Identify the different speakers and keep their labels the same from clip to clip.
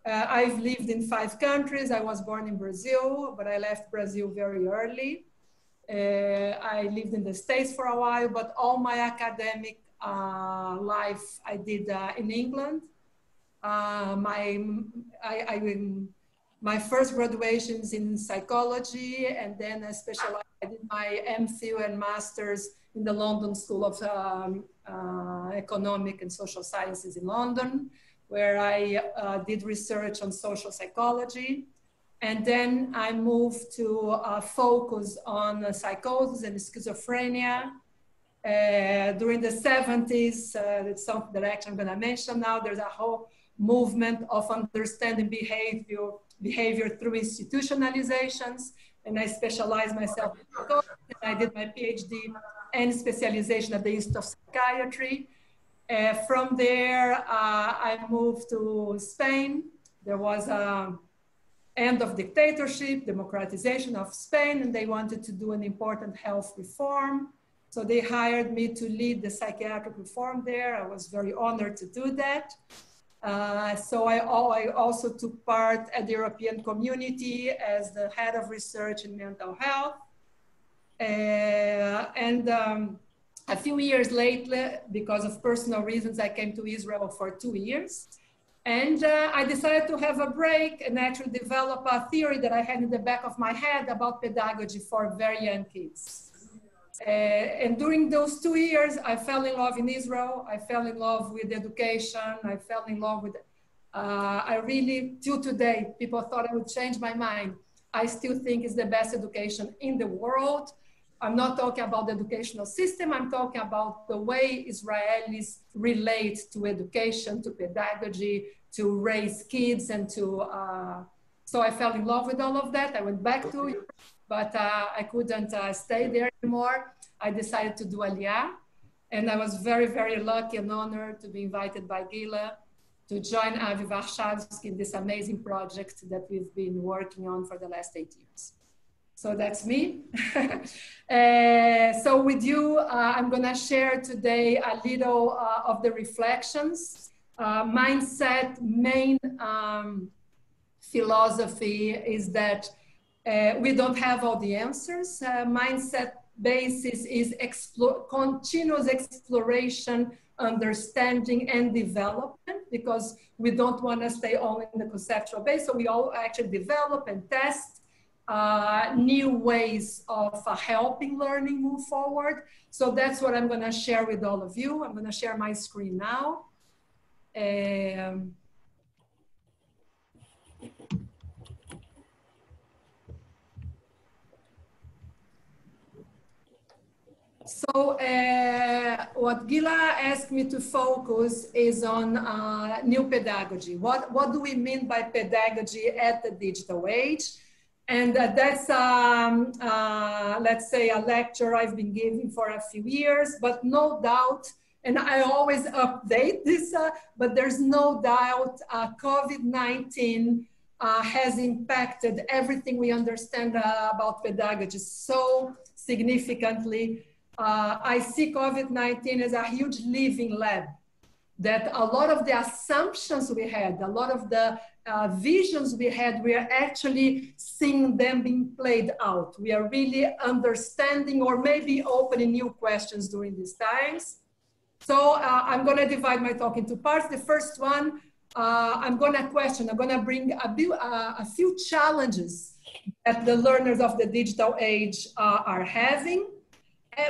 Speaker 1: I've lived in 5 countries. I was born in Brazil, but I left Brazil very early. I lived in the States for a while, but all my academic life I did in England. My first graduations in psychology, and then I did my MPhil and Masters in the London School of Economic and Social Sciences in London, where I did research on social psychology. And then I moved to focus on psychosis and schizophrenia. During the 70s, it's something that actually I'm gonna mention now, there's a whole movement of understanding behavior through institutionalizations, and I specialized myself in psychology, and I did my PhD and specialization at the Institute of Psychiatry. From there, I moved to Spain. There was an end of dictatorship, democratization of Spain, and they wanted to do an important health reform. So they hired me to lead the psychiatric reform there. I was very honored to do that. So I also took part at the European Community as the head of research in mental health. A few years later, because of personal reasons, I came to Israel for 2 years. And I decided to have a break and actually develop a theory that I had in the back of my head about pedagogy for very young kids. And during those 2 years, I fell in love in Israel. I fell in love with education. I fell in love with, I really, till today, people thought I would change my mind. I still think it's the best education in the world. I'm not talking about the educational system. I'm talking about the way Israelis relate to education, to pedagogy, to raise kids, and to, so I fell in love with all of that. I went back to Europe, but I couldn't stay there anymore. I decided to do Aliyah, and I was very, very lucky and honored to be invited by Gila to join Avi Warshawski in this amazing project that we've been working on for the last 8 years. So that's me. So with you, I'm gonna share today a little of the reflections. Mindset main philosophy is that we don't have all the answers. Mindset basis is continuous exploration, understanding, and development, because we don't want to stay only in the conceptual base. So we all actually develop and test new ways of helping learning move forward. So that's what I'm going to share with all of you. I'm going to share my screen now. So what Gila asked me to focus is on new pedagogy. What do we mean by pedagogy at the digital age? And that's, let's say, a lecture I've been giving for a few years, but no doubt, and I always update this, but there's no doubt COVID-19 has impacted everything we understand about pedagogy so significantly. I see COVID-19 as a huge living lab, that a lot of the assumptions we had, a lot of the visions we had, we are actually seeing them being played out. We are really understanding or maybe opening new questions during these times. So I'm gonna divide my talk into parts. The first one, I'm gonna bring a few challenges that the learners of the digital age are having.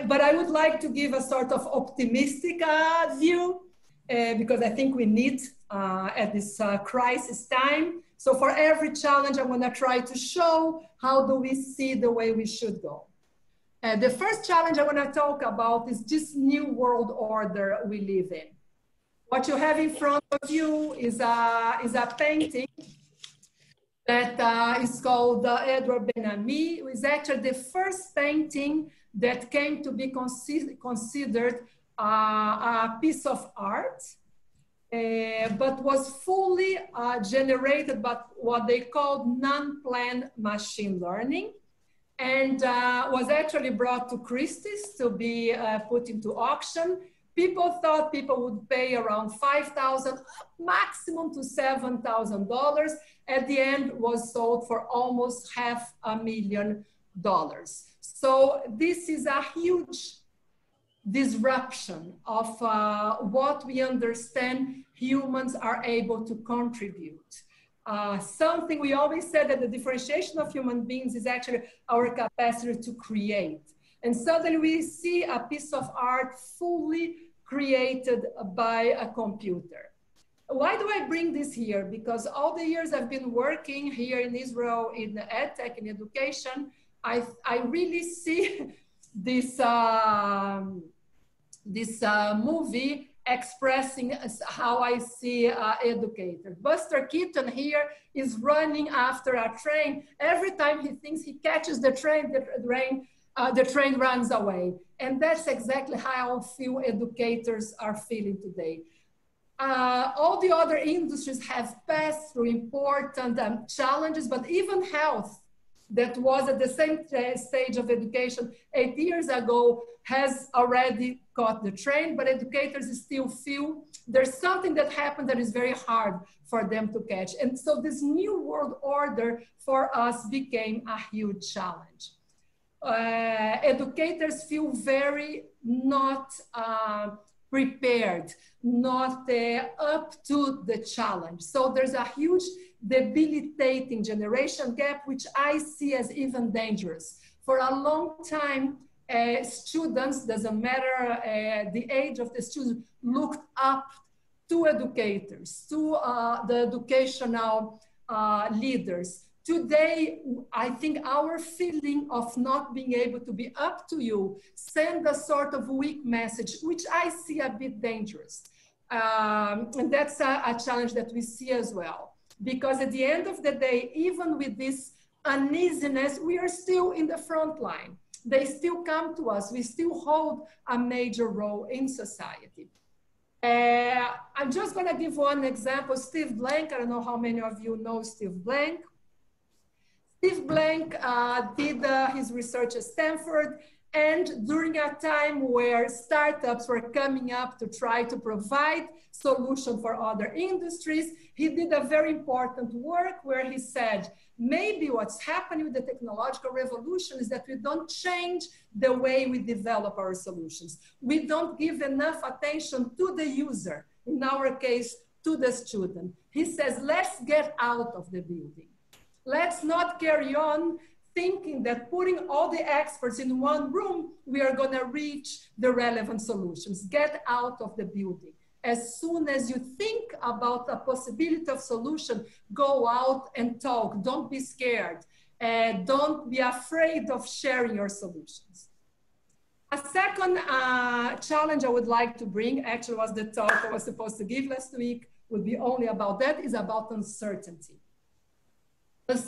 Speaker 1: But I would like to give a sort of optimistic view, because I think we need at this crisis time. So for every challenge, I'm gonna try to show how do we see the way we should go. The first challenge I wanna talk about is this new world order we live in. What you have in front of you is a painting that is called Edward Ben-Ami. It was actually the first painting that came to be considered a piece of art, but was fully generated by what they called non-planned machine learning, and was actually brought to Christie's to be put into auction. People thought people would pay around $5,000, maximum to $7,000. At the end, was sold for almost $500,000. So this is a huge disruption of what we understand humans are able to contribute. Something we always said that the differentiation of human beings is actually our capacity to create. And suddenly we see a piece of art fully created by a computer. Why do I bring this here? Because all the years I've been working here in Israel in EdTech, in education, I really see this, movie expressing how I see educators. Buster Keaton here is running after a train. Every time he thinks he catches the train runs away. And that's exactly how I feel educators are feeling today. All the other industries have passed through important challenges, but even health, that was at the same stage of education 8 years ago, has already caught the train, but educators still feel there's something that happened that is very hard for them to catch. And so this new world order for us became a huge challenge. Educators feel very not prepared, not up to the challenge. So there's a huge debilitating generation gap, which I see as even dangerous. For a long time, students, doesn't matter the age of the student, looked up to educators, to the educational leaders. Today, I think our feeling of not being able to be up to you send a sort of weak message, which I see a bit dangerous. And that's a challenge that we see as well. Because at the end of the day, even with this uneasiness, we are still in the front line. They still come to us. We still hold a major role in society. I'm just going to give one example. Steve Blank, I don't know how many of you know Steve Blank. Steve Blank did his research at Stanford, and during a time where startups were coming up to try to provide solutions for other industries, he did a very important work where he said, maybe what's happening with the technological revolution is that we don't change the way we develop our solutions. We don't give enough attention to the user, in our case, to the student. He says, let's get out of the building. Let's not carry on thinking that putting all the experts in one room, we are going to reach the relevant solutions. Get out of the building. As soon as you think about a possibility of solution, go out and talk. Don't be scared. Don't be afraid of sharing your solutions. A second challenge I would like to bring, actually was the talk I was supposed to give last week, would be only about that, is about uncertainty.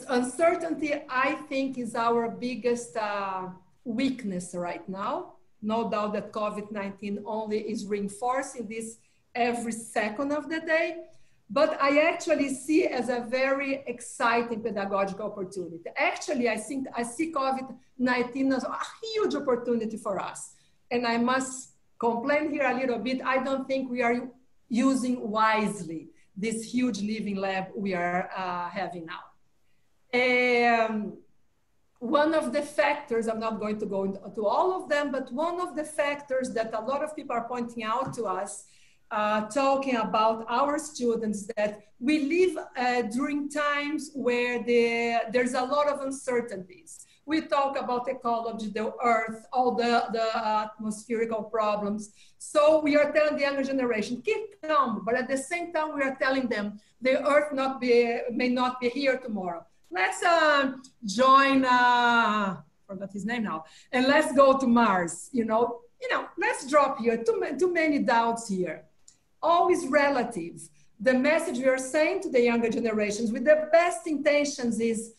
Speaker 1: Uncertainty, I think, is our biggest weakness right now. No doubt that COVID-19 only is reinforcing this every second of the day, but I actually see it as a very exciting pedagogical opportunity. Actually, I see COVID-19 as a huge opportunity for us. And I must complain here a little bit. I don't think we are using wisely this huge living lab we are having now. One of the factors, I'm not going to go into all of them, but one of the factors that a lot of people are pointing out to us, talking about our students, that we live during times where there's a lot of uncertainties. We talk about ecology, the earth, all the atmospherical problems. So we are telling the younger generation, keep calm, but at the same time, we are telling them the earth may not be here tomorrow. Let's join, forgot his name now, and let's go to Mars, let's drop here, too many doubts here. Always relative. The message we are saying to the younger generations with the best intentions is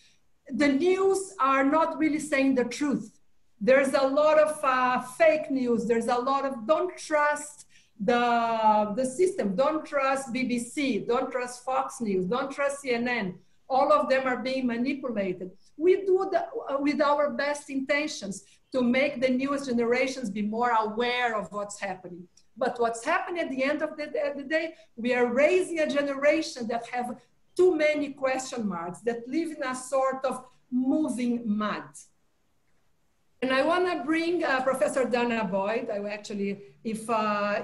Speaker 1: the news are not really saying the truth. There's a lot of fake news. There's a lot of, don't trust the system. Don't trust BBC. Don't trust Fox News. Don't trust CNN. All of them are being manipulated. We do with our best intentions to make the newest generations be more aware of what's happening. But what's happening at the end of the day, we are raising a generation that have too many question marks, that live in a sort of moving mud. And I want to bring Professor Dana Boyd. I will actually, if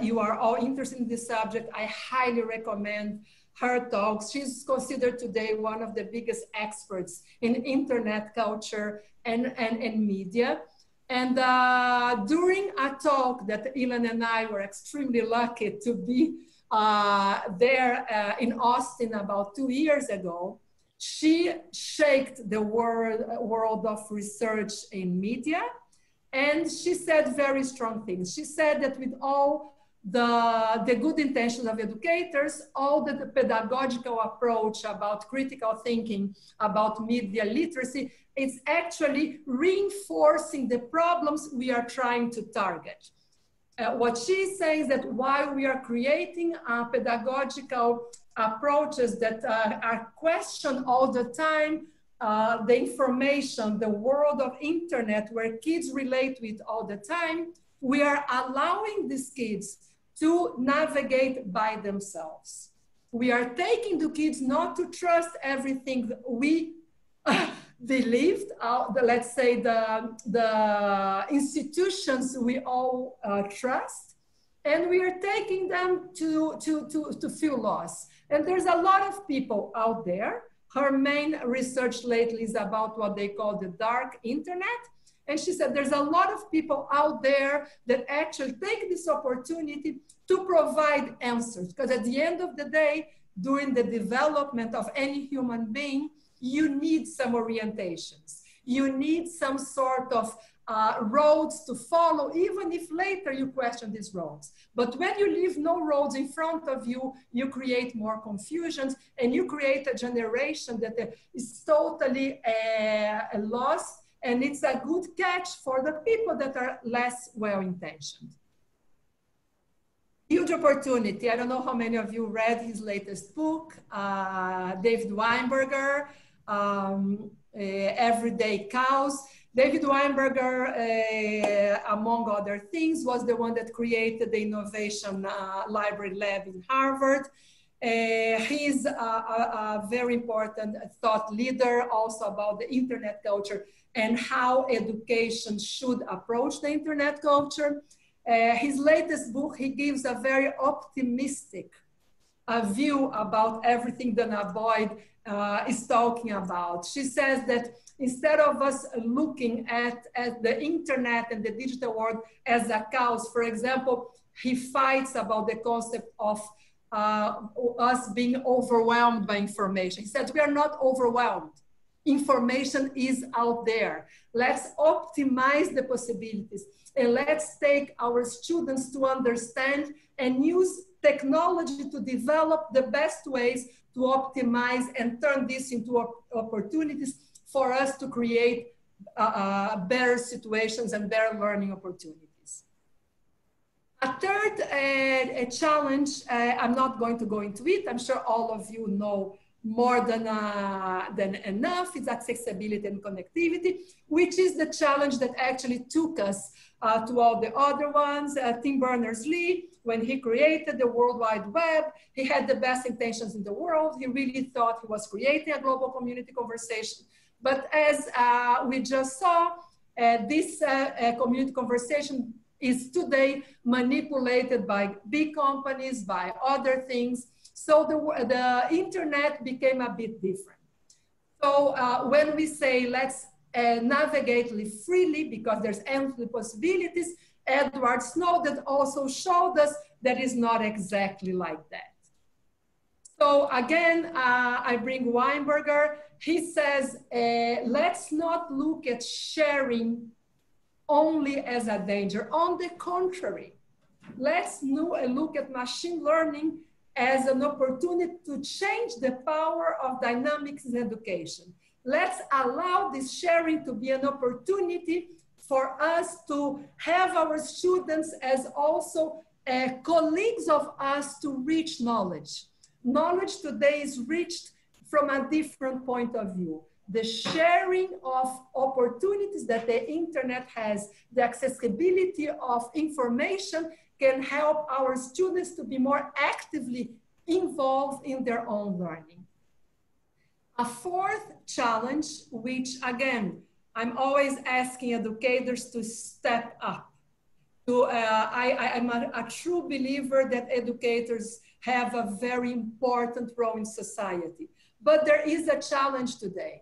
Speaker 1: you are all interested in this subject, I highly recommend her talks. She's considered today one of the biggest experts in internet culture and media. And during a talk that Ilan and I were extremely lucky to be there in Austin about 2 years ago, she shaked the world of research in media, and she said very strong things. She said that with all the good intentions of educators, all the pedagogical approach about critical thinking, about media literacy, it's actually reinforcing the problems we are trying to target. What she's saying is that while we are creating pedagogical approaches that are questioned all the time, the information, the world of internet where kids relate with all the time, we are allowing these kids to navigate by themselves. We are taking the kids not to trust everything we believed, let's say the institutions we all trust, and we are taking them to feel lost. And there's a lot of people out there. Her main research lately is about what they call the dark internet. And she said there's a lot of people out there that actually take this opportunity to provide answers. Because at the end of the day, during the development of any human being, you need some orientations. You need some sort of roads to follow, even if later you question these roads. But when you leave no roads in front of you, you create more confusions, and you create a generation that is totally lost, and it's a good catch for the people that are less well-intentioned. Huge opportunity. I don't know how many of you read his latest book, David Weinberger, Everyday Cows. David Weinberger, among other things, was the one that created the Innovation Library Lab in Harvard. He's a very important thought leader also about the internet culture and how education should approach the internet culture. His latest book, he gives a very optimistic view about everything Dana Boyd is talking about. She says that instead of us looking at the internet and the digital world as a chaos, for example, he fights about the concept of us being overwhelmed by information. He says we are not overwhelmed. Information is out there. Let's optimize the possibilities, and let's take our students to understand and use technology to develop the best ways to optimize and turn this into opportunities for us to create better situations and better learning opportunities. A third challenge, I'm not going to go into it. I'm sure all of you know more than enough. It's accessibility and connectivity, which is the challenge that actually took us to all the other ones. Tim Berners-Lee, when he created the World Wide Web, he had the best intentions in the world. He really thought he was creating a global community conversation. But as we just saw, this community conversation is today manipulated by big companies, by other things. So the internet became a bit different. So when we say let's navigate freely because there's endless possibilities, Edward Snowden also showed us that it's not exactly like that. So again, I bring Weinberger. He says, let's not look at sharing only as a danger. On the contrary, let's look at machine learning as an opportunity to change the power of dynamics in education. Let's allow this sharing to be an opportunity for us to have our students as also colleagues of us to reach knowledge. Knowledge today is reached from a different point of view. the sharing of opportunities that the internet has, the accessibility of information can help our students to be more actively involved in their own learning. A fourth challenge, which again, I'm always asking educators to step up. I'm a true believer that educators have a very important role in society. But there is a challenge today.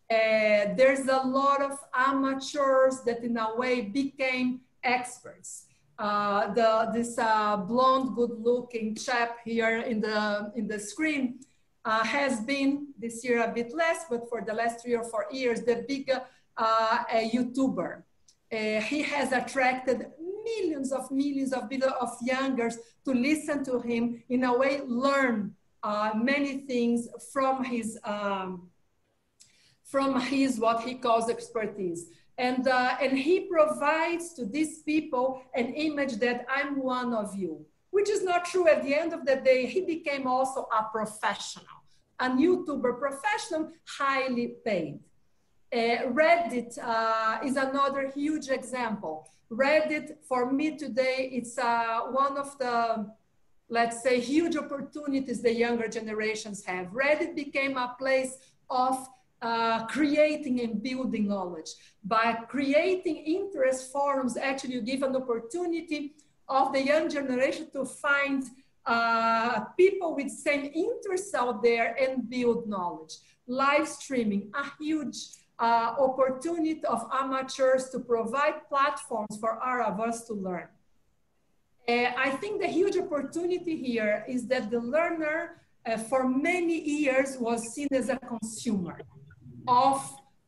Speaker 1: There's a lot of amateurs that in a way became experts. This blonde, good-looking chap here in the screen has been this year a bit less, but for the last 3 or 4 years, the big YouTuber. He has attracted millions of youngers to listen to him, in a way learn many things from his what he calls expertise. And he provides to these people an image that I'm one of you, which is not true. At the end of the day, he became also a professional, a YouTuber professional, highly paid. Reddit is another huge example. Reddit, for me today, it's one of the, let's say, huge opportunities the younger generations have. Reddit became a place of creating and building knowledge. By creating interest forums, actually you give an opportunity of the young generation to find people with same interests out there and build knowledge. Live streaming, a huge opportunity of amateurs to provide platforms for all of us to learn. I think the huge opportunity here is that the learner for many years was seen as a consumer of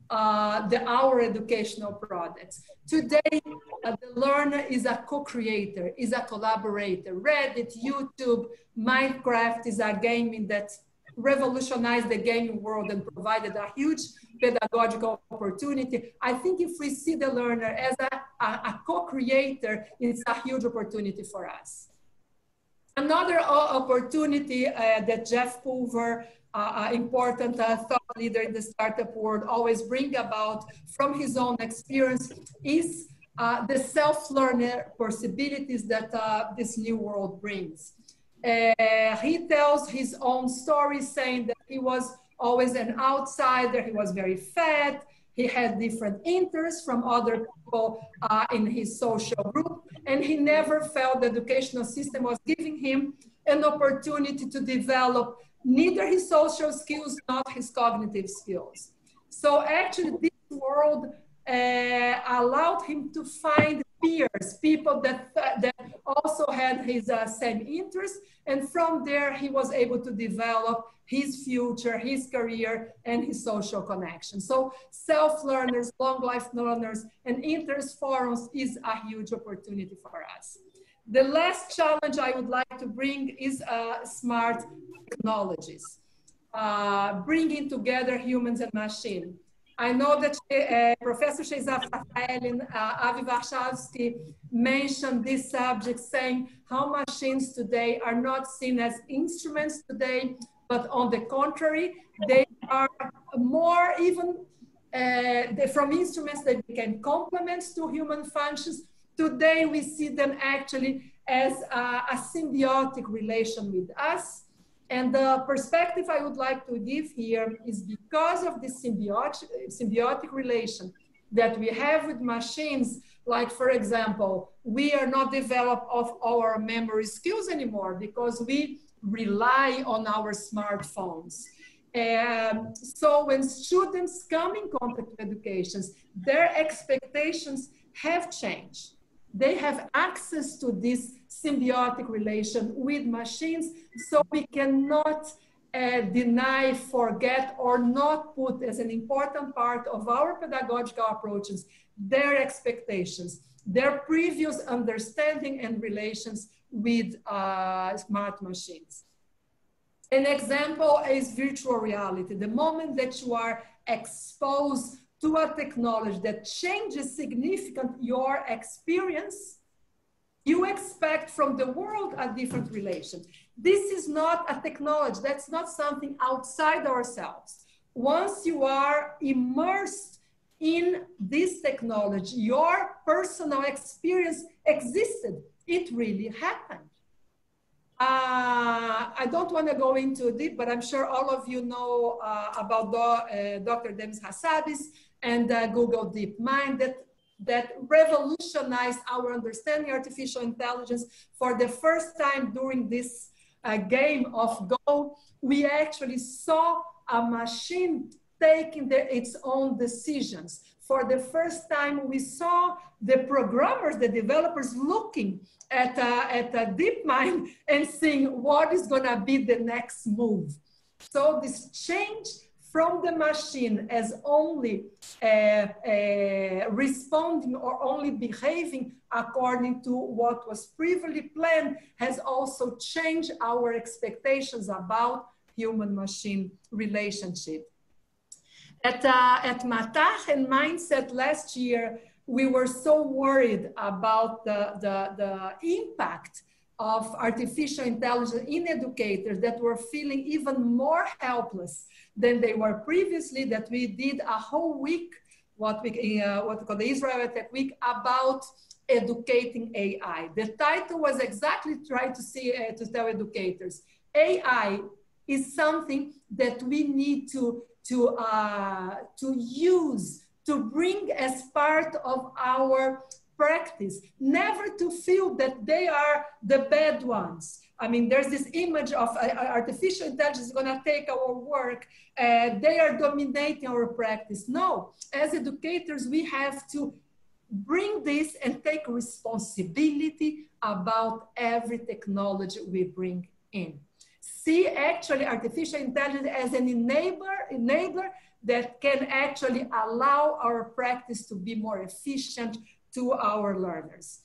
Speaker 1: our educational products. Today, the learner is a co-creator, is a collaborator. Reddit, YouTube, Minecraft is a gaming that revolutionized the gaming world and provided a huge pedagogical opportunity. I think if we see the learner as a co-creator, it's a huge opportunity for us. Another opportunity that Jeff Pulver, important thought leader in the startup world, always bring about from his own experience is the self-learner possibilities that this new world brings. He tells his own story, saying that he was always an outsider, he was very fat, he had different interests from other people in his social group, and he never felt the educational system was giving him an opportunity to develop neither his social skills, nor his cognitive skills. So actually this world allowed him to find peers, people that also had his same interests, and from there he was able to develop his future, his career, and his social connection. So self-learners, long life learners, and interest forums is a huge opportunity for us. The last challenge I would like to bring is smart technologies, bringing together humans and machines. I know that Professor Cesar Rafael and Avi Warshawski mentioned this subject, saying how machines today are not seen as instruments today, but on the contrary, they are more even, from instruments they became complements to human functions. Today we see them actually as a symbiotic relation with us. And the perspective I would like to give here is because of this symbiotic relation that we have with machines, like for example, we are not developed of our memory skills anymore because we rely on our smartphones. So when students come in contact with education, their expectations have changed. They have access to this symbiotic relation with machines, so we cannot deny, forget, or not put as an important part of our pedagogical approaches their expectations, their previous understanding and relations with smart machines. An example is virtual reality. The moment that you are exposed to a technology that changes significantly your experience, you expect from the world a different relation. This is not a technology, that's not something outside ourselves. once you are immersed in this technology, your personal experience existed. It really happened. I don't want to go into deep, but I'm sure all of you know about Dr. Demis Hassabis and Google DeepMind that revolutionized our understanding of artificial intelligence. For the first time during this game of Go, we actually saw a machine taking its own decisions. For the first time, we saw the programmers, the developers looking at a DeepMind and seeing what is going to be the next move. So this change from the machine as only responding or only behaving according to what was previously planned has also changed our expectations about human-machine relationship. At Matach and Mindset last year, we were so worried about the impact of artificial intelligence in educators that were feeling even more helpless than they were previously, that we did a whole week, what we call the Israel Tech Week, about educating AI. The title was exactly trying to tell educators, AI is something that we need to use, to bring as part of our practice, never to feel that they are the bad ones. I mean, there's this image of artificial intelligence is going to take our work. They are dominating our practice. No, as educators, we have to bring this and take responsibility about every technology we bring in. See actually artificial intelligence as an enabler that can actually allow our practice to be more efficient to our learners.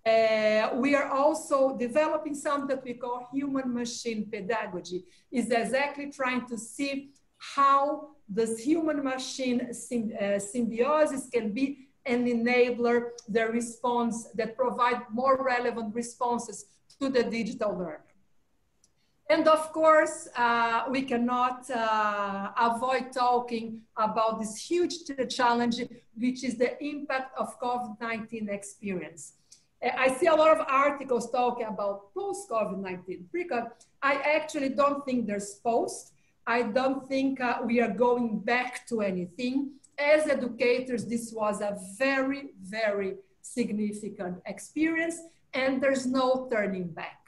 Speaker 1: We are also developing something that we call human-machine pedagogy. Is exactly trying to see how this human-machine symbiosis can be an enabler, the response that provide more relevant responses to the digital learner. And of course, we cannot avoid talking about this huge challenge, which is the impact of COVID-19 experience. I see a lot of articles talking about post-COVID-19. I actually don't think there's post. I don't think we are going back to anything. As educators, this was a very, very significant experience, and there's no turning back.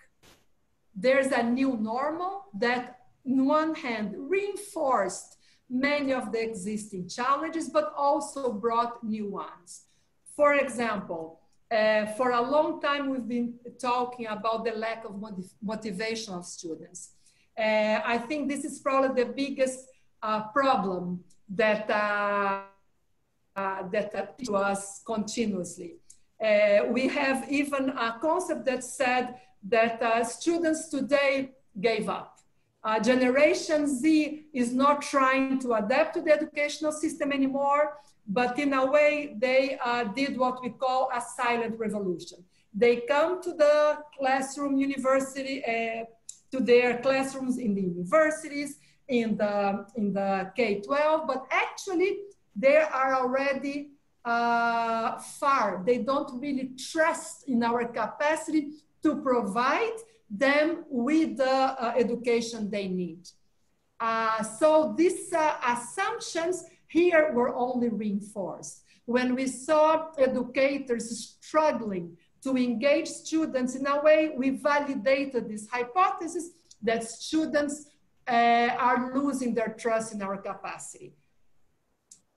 Speaker 1: There's a new normal that, on one hand, reinforced many of the existing challenges, but also brought new ones. For example, for a long time, we've been talking about the lack of motivation of students. I think this is probably the biggest problem that to us continuously. We have even a concept that said that students today gave up. Generation Z is not trying to adapt to the educational system anymore, but in a way they did what we call a silent revolution. They come to the classroom university, to their classrooms in the universities, in the K-12, but actually they are already far. They don't really trust in our capacity to provide them with the education they need. So these assumptions here were only reinforced. When we saw educators struggling to engage students, in a way, we validated this hypothesis that students are losing their trust in our capacity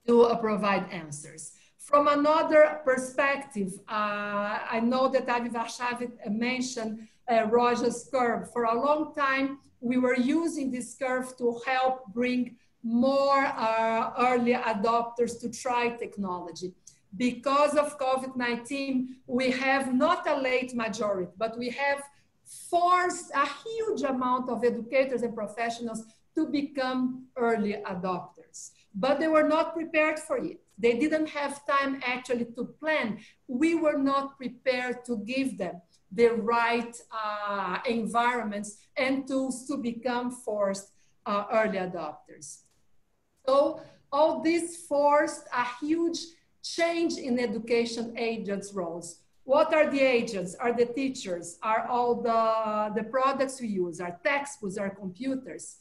Speaker 1: to provide answers. From another perspective, I know that Avi Varshavit mentioned Roger's curve. For a long time, we were using this curve to help bring more early adopters to try technology. Because of COVID-19, we have not a late majority, but we have forced a huge amount of educators and professionals to become early adopters. But they were not prepared for it. They didn't have time actually to plan. We were not prepared to give them the right environments and tools to become forced early adopters. So all this forced a huge change in education agents' roles. What are the agents? Are the teachers? Are all the products we use? Are textbooks? Are computers?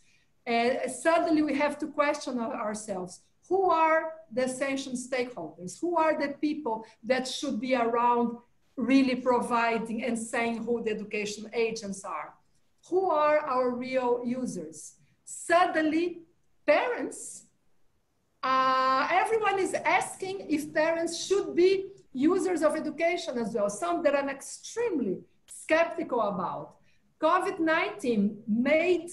Speaker 1: Suddenly we have to question ourselves. Who are the essential stakeholders? Who are the people that should be around really providing and saying who the education agents are? Who are our real users? Suddenly, parents, everyone is asking if parents should be users of education as well, some that I'm extremely skeptical about. COVID-19 made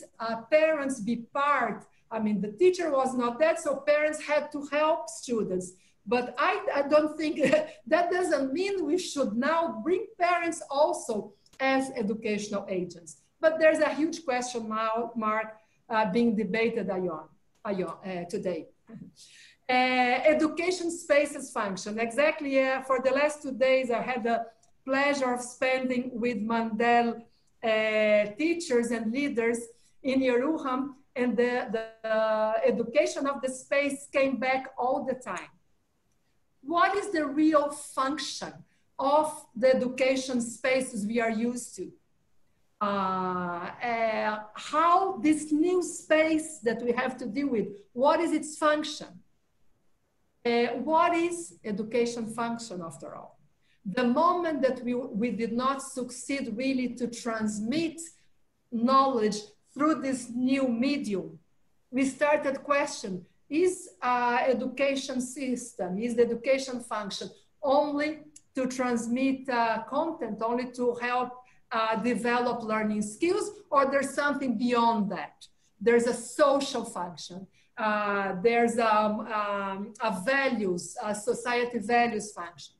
Speaker 1: parents be part. I mean, the teacher was not there, so parents had to help students. But I don't think that doesn't mean we should now bring parents also as educational agents. But there's a huge question mark being debated today. Education spaces function. Exactly, for the last 2 days, I had the pleasure of spending with Mandel teachers and leaders in Yeruham, and the education of the space came back all the time. What is the real function of the education spaces we are used to? How this new space that we have to deal with, what is its function? What is education function after all? The moment that we did not succeed really to transmit knowledge through this new medium, we started question, is education system, is the education function only to transmit content, only to help develop learning skills, or there's something beyond that? There's a social function. There's a values, a society values function.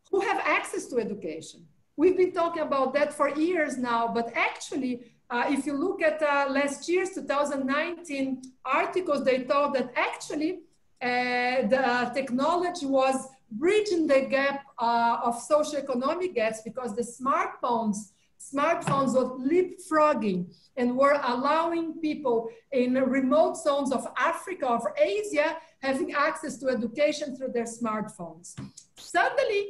Speaker 1: Who have access to education? We've been talking about that for years now, but actually, if you look at last year's 2019 articles, they thought that actually the technology was bridging the gap of socioeconomic gaps, because the smartphones were leapfrogging and were allowing people in remote zones of Africa, of Asia, having access to education through their smartphones. Suddenly,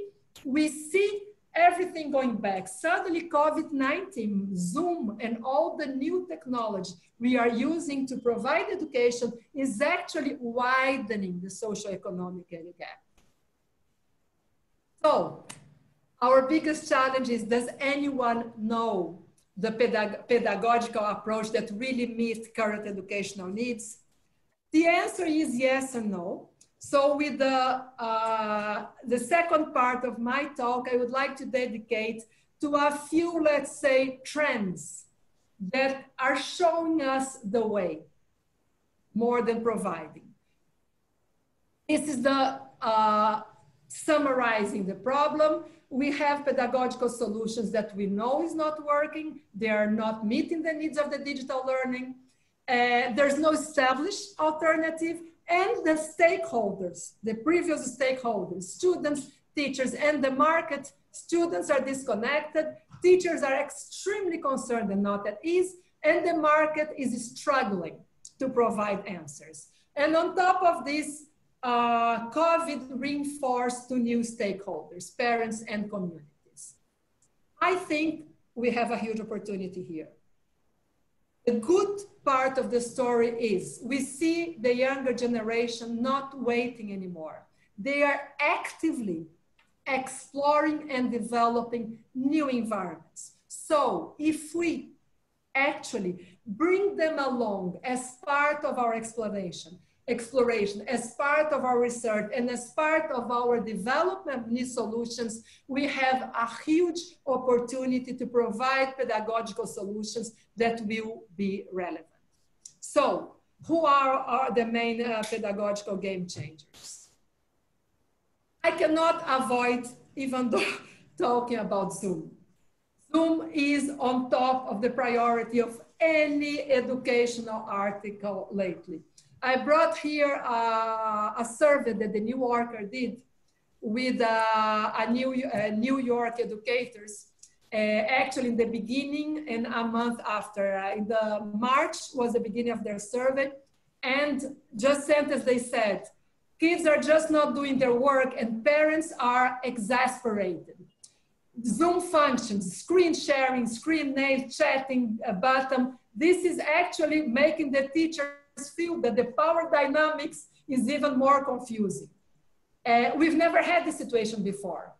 Speaker 1: we see everything going back. Suddenly, COVID-19, Zoom, and all the new technology we are using to provide education is actually widening the socioeconomic gap. So, our biggest challenge is, does anyone know the pedagogical approach that really meets current educational needs? The answer is yes and no. So with the second part of my talk, I would like to dedicate to a few, let's say, trends that are showing us the way more than providing. This is the summarizing the problem. We have pedagogical solutions that we know is not working. They are not meeting the needs of the digital learning. There's no established alternative. And the stakeholders, the previous stakeholders, students, teachers, and the market, students are disconnected. Teachers are extremely concerned and not at ease. And the market is struggling to provide answers. And on top of this, COVID reinforced two new stakeholders, parents and communities. I think we have a huge opportunity here. The good part of the story is we see the younger generation not waiting anymore. They are actively exploring and developing new environments. So if we actually bring them along as part of our exploration, as part of our research, and as part of our development of new solutions, we have a huge opportunity to provide pedagogical solutions that will be relevant. So, who are the main pedagogical game changers? I cannot avoid even though talking about Zoom. Zoom is on top of the priority of any educational article lately. I brought here a survey that the New Yorker did with New York educators, actually in the beginning and a month after. In the March was the beginning of their survey. And just sentence they said, kids are just not doing their work and parents are exasperated. Zoom functions, screen sharing, screen names, chatting, button. This is actually making the teachers feel that the power dynamics is even more confusing. We've never had this situation before.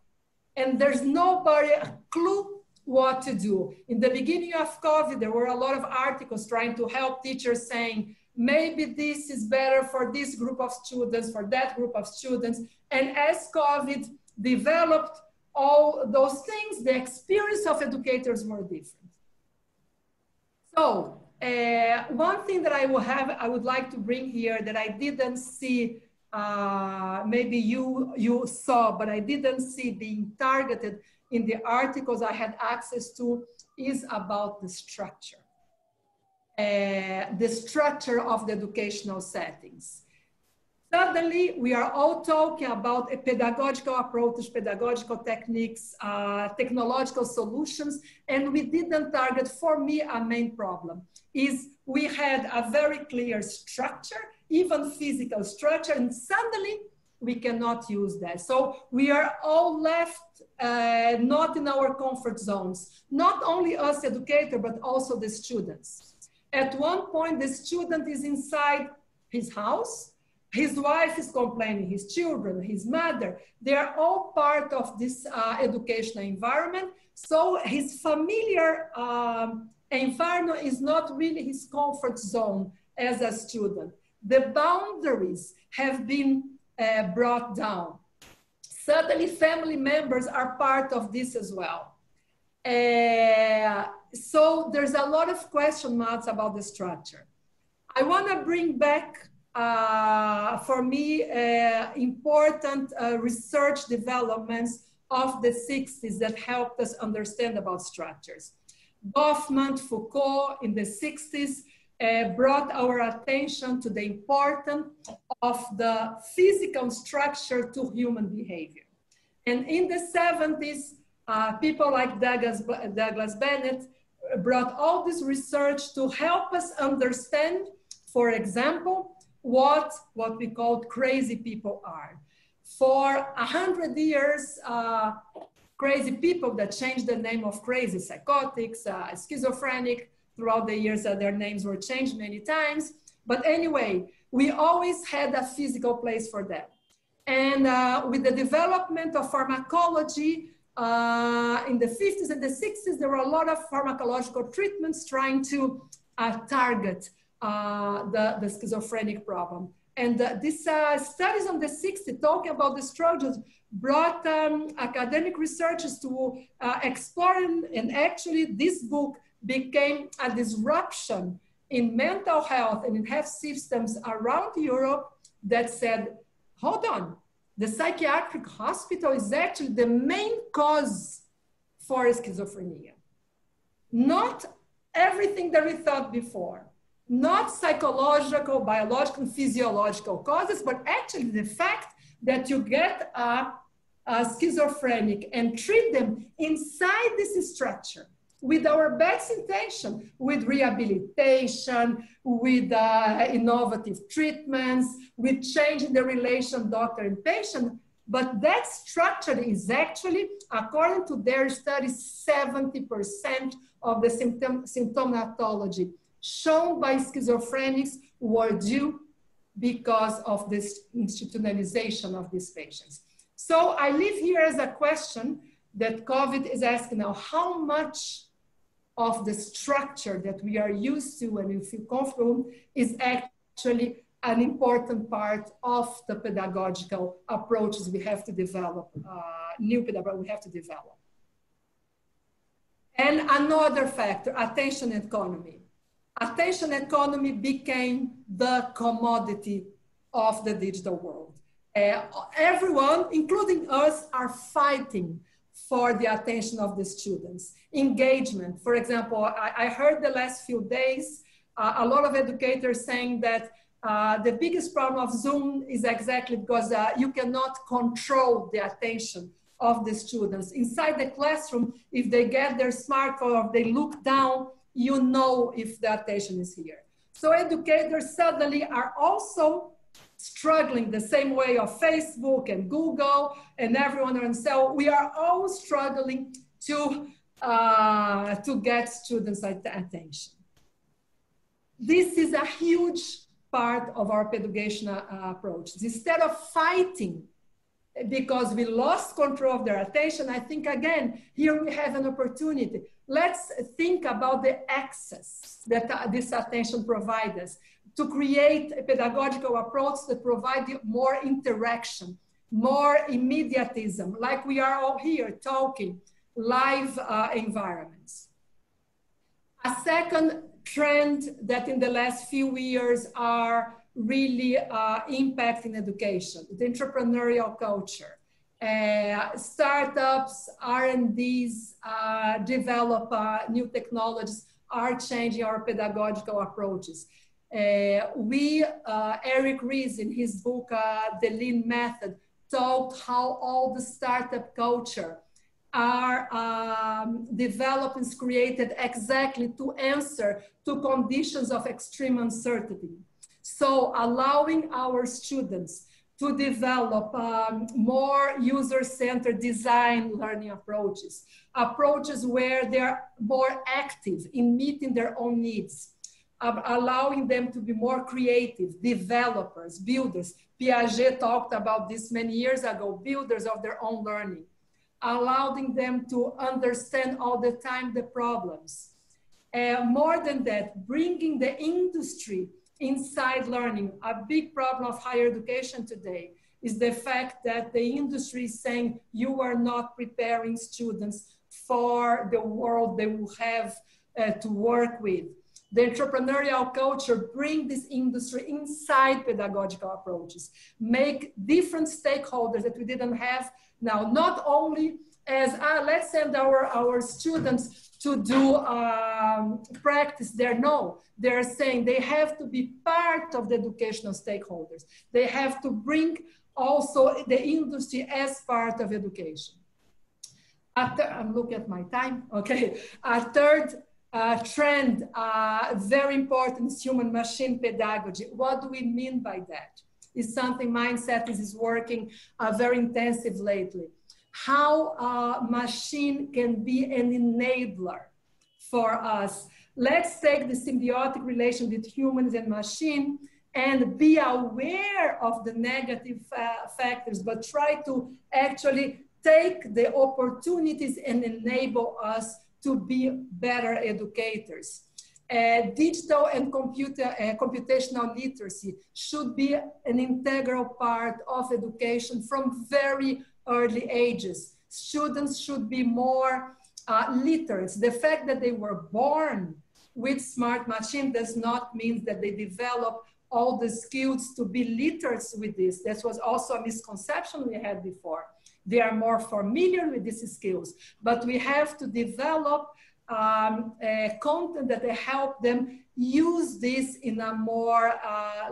Speaker 1: And there's nobody a clue what to do. In the beginning of COVID, there were a lot of articles trying to help teachers saying, maybe this is better for this group of students, for that group of students. And as COVID developed all those things, the experience of educators were different. So one thing that I would like to bring here that I didn't see, maybe you saw, but I didn't see being targeted in the articles I had access to, is about the structure. The structure of the educational settings. Suddenly, we are all talking about a pedagogical approach, pedagogical techniques, technological solutions, and we didn't target, for me, a main problem is we had a very clear structure, even physical structure, and suddenly we cannot use that. So we are all left not in our comfort zones, not only us educators, but also the students. At one point, the student is inside his house, his wife is complaining, his children, his mother, they are all part of this educational environment. So his familiar environment is not really his comfort zone as a student. The boundaries have been brought down. Suddenly, family members are part of this as well. So there's a lot of question marks about the structure. I want to bring back, for me, important research developments of the 60s that helped us understand about structures. Goffman, Foucault in the 60s brought our attention to the importance of the physical structure to human behavior. And in the 70s, people like Douglas Bennett brought all this research to help us understand, for example, what we call crazy people are. For 100 years, crazy people that changed the name of crazy, psychotics, schizophrenic, throughout the years their names were changed many times. But anyway, we always had a physical place for them. And with the development of pharmacology, in the 50s and the 60s, there were a lot of pharmacological treatments trying to target the schizophrenic problem. And these studies on the 60s talking about the structures brought academic researchers to explore, and actually this book became a disruption in mental health and in health systems around Europe that said, hold on, the psychiatric hospital is actually the main cause for schizophrenia. Not everything that we thought before. Not psychological, biological, and physiological causes, but actually the fact that you get a schizophrenic and treat them inside this structure with our best intention, with rehabilitation, with innovative treatments, with changing the relation doctor and patient. But that structure is actually, according to their studies, 70% of the symptomatology shown by schizophrenics were due because of this institutionalization of these patients. So I leave here as a question that COVID is asking now, how much of the structure that we are used to and we feel comfortable is actually an important part of the pedagogical approaches we have to develop, new pedagogy we have to develop. And another factor, attention economy. Attention economy became the commodity of the digital world. Everyone, including us, are fighting for the attention of the students. Engagement, for example, I heard the last few days, a lot of educators saying that the biggest problem of Zoom is exactly because you cannot control the attention of the students. Inside the classroom, if they get their smartphone or they look down, you know if the attention is here. So educators suddenly are also struggling the same way of Facebook and Google and everyone. And so we are all struggling to get students' attention. This is a huge part of our pedagogical approach. Instead of fighting because we lost control of their attention, I think, again, here we have an opportunity. Let's think about the access that this attention provides us to create a pedagogical approach that provides more interaction, more immediatism, like we are all here talking, live environments. A second trend that in the last few years are really impacting education, the entrepreneurial culture. Startups, R&Ds, develop new technologies, are changing our pedagogical approaches. Eric Ries, in his book, The Lean Method, talked how all the startup culture are developments created exactly to answer to conditions of extreme uncertainty. So allowing our students to develop more user-centered design learning approaches, approaches where they're more active in meeting their own needs, allowing them to be more creative, developers, builders. Piaget talked about this many years ago, builders of their own learning, allowing them to understand all the time the problems. More than that, bringing the industry inside learning. A big problem of higher education today is the fact that the industry is saying you are not preparing students for the world they will have to work with. The entrepreneurial culture bring this industry inside pedagogical approaches, make different stakeholders that we didn't have now, not only as, let's send our students to do practice there. No, they're saying they have to be part of the educational stakeholders. They have to bring also the industry as part of education. I'm looking at my time, okay. A third trend, very important, is human-machine pedagogy. What do we mean by that? It's something Mindset is working very intensive lately. How machine can be an enabler for us. Let's take the symbiotic relation with humans and machine and be aware of the negative factors, but try to actually take the opportunities and enable us to be better educators. Digital and computational literacy should be an integral part of education from very early ages. Students should be more literate. The fact that they were born with smart machine does not mean that they develop all the skills to be literate with this. That was also a misconception we had before. They are more familiar with these skills, but we have to develop content that help them use this in a more,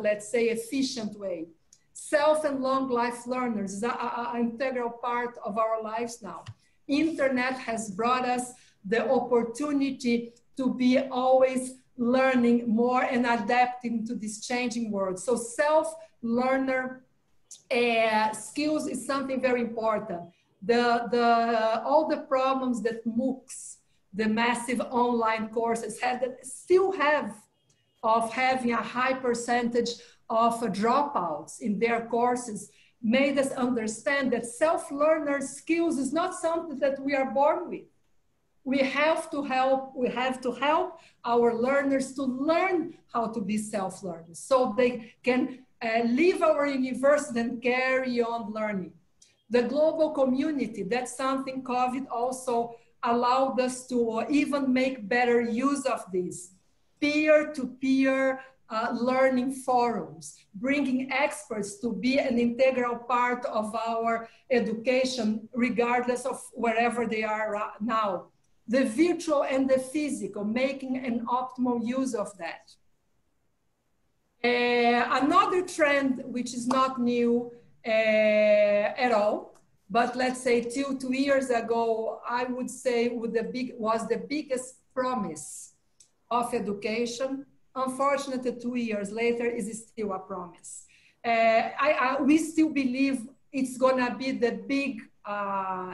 Speaker 1: let's say, efficient way. Self and long life learners is an integral part of our lives now. Internet has brought us the opportunity to be always learning more and adapting to this changing world. So self-learner skills is something very important. All the problems that MOOCs, the massive online courses, still have of having a high percentage of dropouts in their courses made us understand that self-learner skills is not something that we are born with. We have to help our learners to learn how to be self-learners so they can leave our university and carry on learning. The global community, that's something COVID also allowed us to even make better use of this. Peer-to-peer learning forums, bringing experts to be an integral part of our education, regardless of wherever they are now. The virtual and the physical, making an optimal use of that. Another trend, which is not new at all, but let's say 2 years ago, I would say was the biggest promise of education, unfortunately, 2 years later, is still a promise. We still believe it's gonna be the big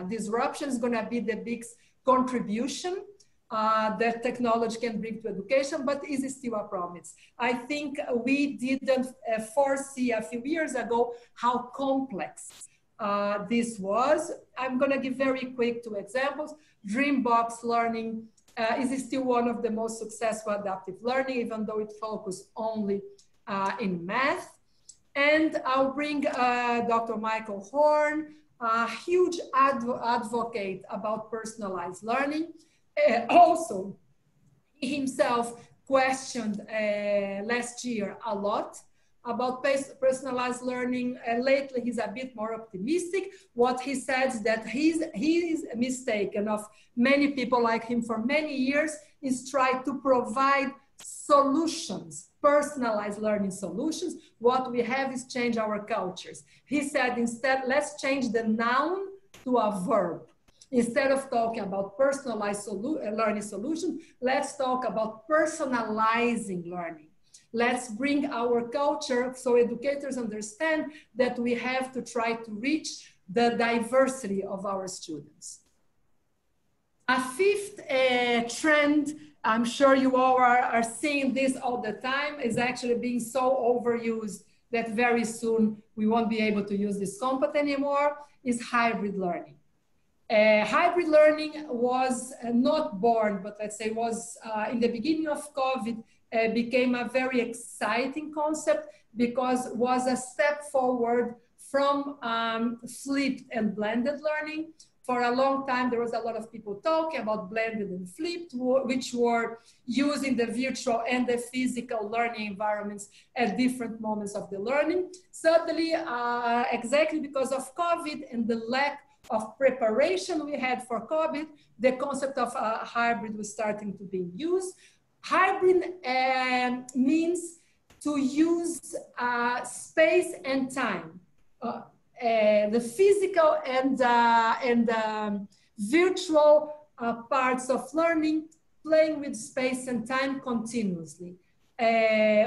Speaker 1: disruption, it's gonna be the big contribution that technology can bring to education, but is still a promise. I think we didn't foresee a few years ago how complex this was. I'm gonna give very quick 2 examples. Dreambox learning is still one of the most successful adaptive learning, even though it focused only in math. And I'll bring Dr. Michael Horn, a huge advocate about personalized learning. Also, he himself questioned last year a lot about personalized learning. Lately, he's a bit more optimistic. What he says that he's mistaken of many people like him for many years is try to provide solutions, personalized learning solutions. What we have is change our cultures. He said instead, let's change the noun to a verb. Instead of talking about personalized learning solutions, let's talk about personalizing learning. Let's bring our culture so educators understand that we have to try to reach the diversity of our students. A 5th trend, I'm sure you all are seeing this all the time, is actually being so overused that very soon we won't be able to use this concept anymore, is hybrid learning. Hybrid learning was not born, but let's say was in the beginning of COVID, became a very exciting concept because it was a step forward from flipped and blended learning. For a long time, there was a lot of people talking about blended and flipped, which were using the virtual and the physical learning environments at different moments of the learning. Suddenly, exactly because of COVID and the lack of preparation we had for COVID, the concept of hybrid was starting to be used. Hybrid means to use space and time. The physical and virtual parts of learning playing with space and time continuously,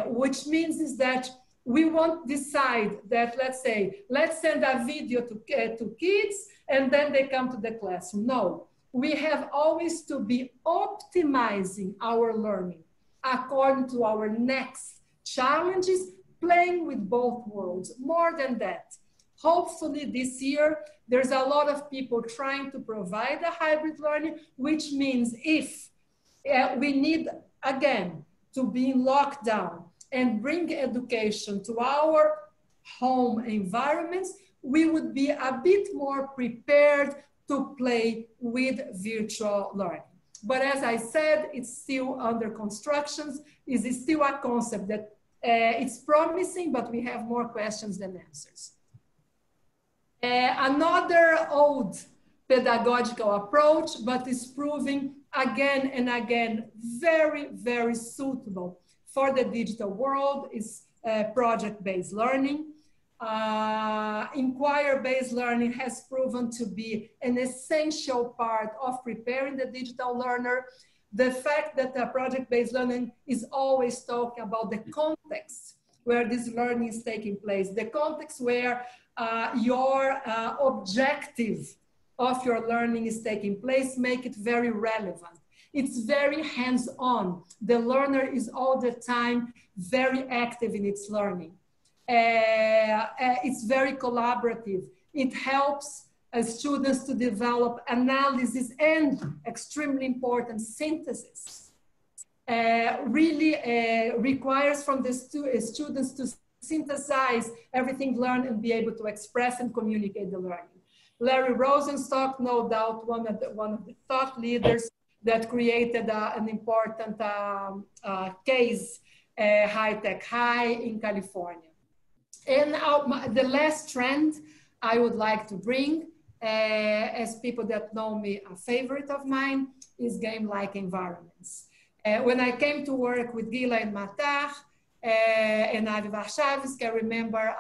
Speaker 1: which means is that we won't decide that, let's say, let's send a video to kids and then they come to the classroom. No, we have always to be optimizing our learning according to our next challenges, playing with both worlds. More than that, hopefully this year, there's a lot of people trying to provide a hybrid learning, which means if we need, again, to be in lockdown and bring education to our home environments, we would be a bit more prepared to play with virtual learning. But as I said, it's still under construction. It's still a concept that it's promising, but we have more questions than answers. Another old pedagogical approach, but is proving again and again very, very suitable for the digital world, is project-based learning. Inquiry-based learning has proven to be an essential part of preparing the digital learner. The fact that project-based learning is always talking about the context where this learning is taking place, the context where your objective of your learning is taking place, make it very relevant. It's very hands-on. The learner is all the time very active in its learning. It's very collaborative. It helps students to develop analysis and, extremely important, synthesis. Really requires from the students to synthesize everything learned and be able to express and communicate the learning. Larry Rosenstock, no doubt one of the thought leaders that created an important case, High Tech High in California. And the last trend I would like to bring, as people that know me, a favorite of mine, is game-like environments. When I came to work with Gila and Matar and Avi Varshavsky, I remember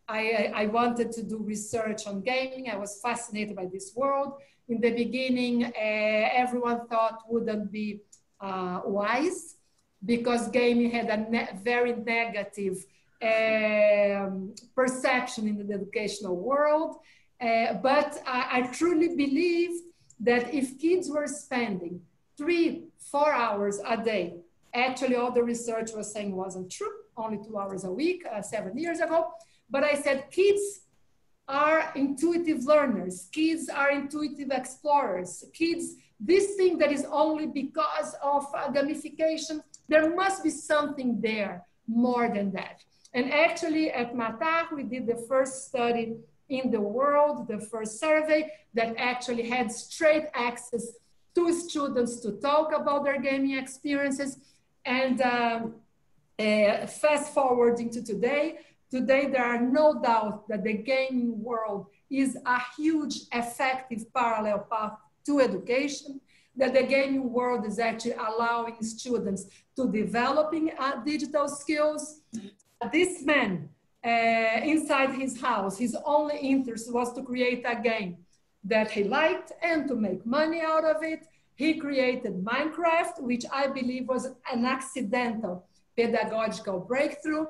Speaker 1: I wanted to do research on gaming. I was fascinated by this world. In the beginning, everyone thought wouldn't be wise. because gaming had a very negative perception in the educational world. But I truly believe that if kids were spending 3-4 hours a day, actually all the research was saying wasn't true, only 2 hours a week, 7 years ago. But I said kids are intuitive learners. Kids are intuitive explorers. Kids, this thing that is only because of gamification, there must be something there more than that. And actually at Matar, we did the first study in the world, the first survey that actually had straight access to students to talk about their gaming experiences. And fast forwarding to today, there are no doubt that the gaming world is a huge, effective parallel path to education, that the gaming world is actually allowing students to developing digital skills. This man, inside his house, his only interest was to create a game that he liked and to make money out of it. He created Minecraft, which I believe was an accidental pedagogical breakthrough.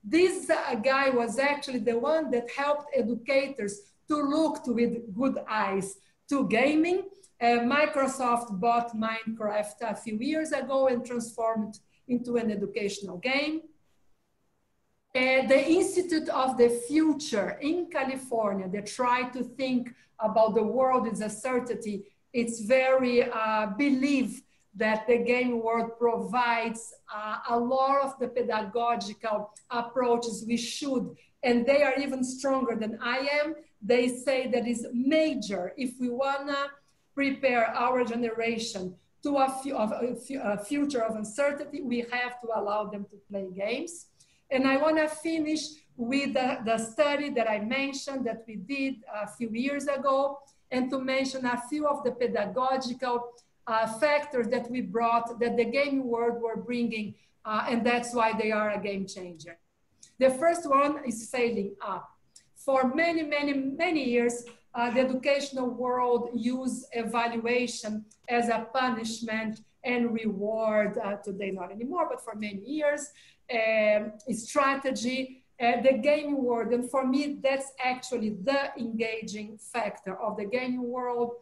Speaker 1: This guy was actually the one that helped educators to look with good eyes to gaming. Microsoft bought Minecraft a few years ago and transformed it into an educational game. The Institute of the Future in California, they try to think about the world as a certainty. It's very believe that the game world provides a lot of the pedagogical approaches we should, and they are even stronger than I am. They say that is major if we wanna prepare our generation to a future of uncertainty, we have to allow them to play games. And I wanna finish with the study that I mentioned that we did a few years ago, and to mention a few of the pedagogical factors that we brought, that the gaming world were bringing, and that's why they are a game changer. The first one is failing up. For many, many, many years, the educational world used evaluation as a punishment and reward. Today, not anymore, but for many years, strategy. The gaming world, and for me, that's actually the engaging factor of the gaming world.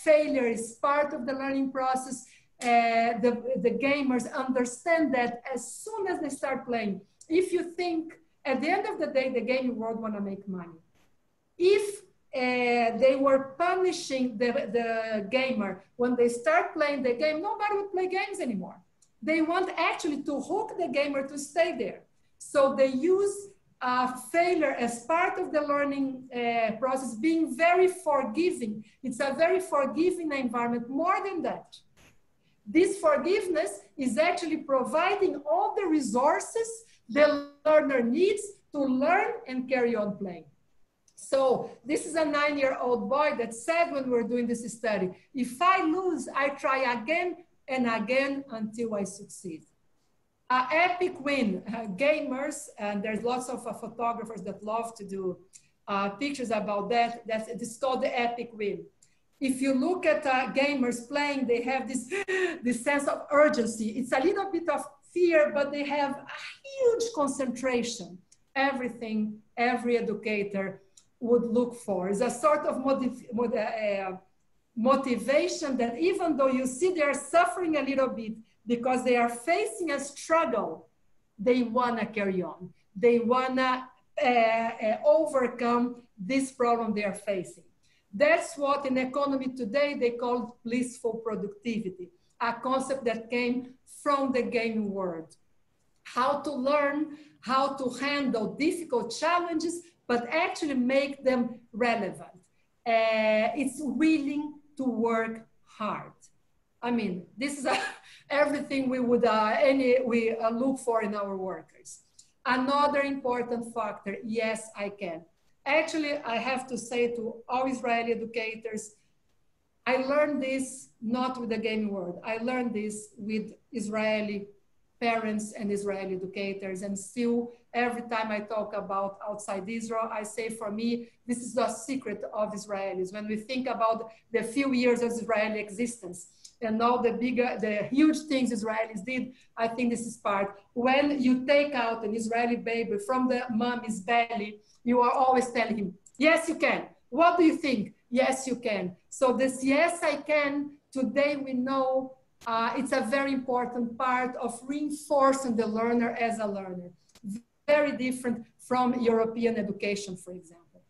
Speaker 1: Failure is part of the learning process. The gamers understand that as soon as they start playing, if you think at the end of the day, the gaming world want to make money. If they were punishing the gamer when they start playing the game, nobody would play games anymore. They want actually to hook the gamer to stay there. So they use failure as part of the learning process, being very forgiving. It's a very forgiving environment. More than that, this forgiveness is actually providing all the resources the learner needs to learn and carry on playing. So this is a 9-year-old boy that said when we were doing this study, if I lose, I try again and again until I succeed. Epic win, gamers, and there's lots of photographers that love to do pictures about that. It's called the epic win. If you look at gamers playing, they have this sense of urgency. It's a little bit of fear, but they have a huge concentration. Everything every educator would look for is a sort of motivation that even though you see they're suffering a little bit, because they are facing a struggle, they wanna carry on. They wanna overcome this problem they are facing. That's what in economy today they call blissful productivity, a concept that came from the gaming world. How to learn, how to handle difficult challenges, but actually make them relevant. It's willing to work hard. I mean, this is everything we would look for in our workers. Another important factor, yes, I can. Actually, I have to say to all Israeli educators, I learned this not with the gaming world. I learned this with Israeli parents and Israeli educators, and still Every time I talk about outside Israel, I say for me, this is the secret of Israelis. When we think about the few years of Israeli existence and all the huge things Israelis did, I think this is part. When you take out an Israeli baby from the mommy's belly, you are always telling him, yes, you can. What do you think? Yes, you can. So this yes, I can, today we know it's a very important part of reinforcing the learner as a learner. Very different from European education, for example.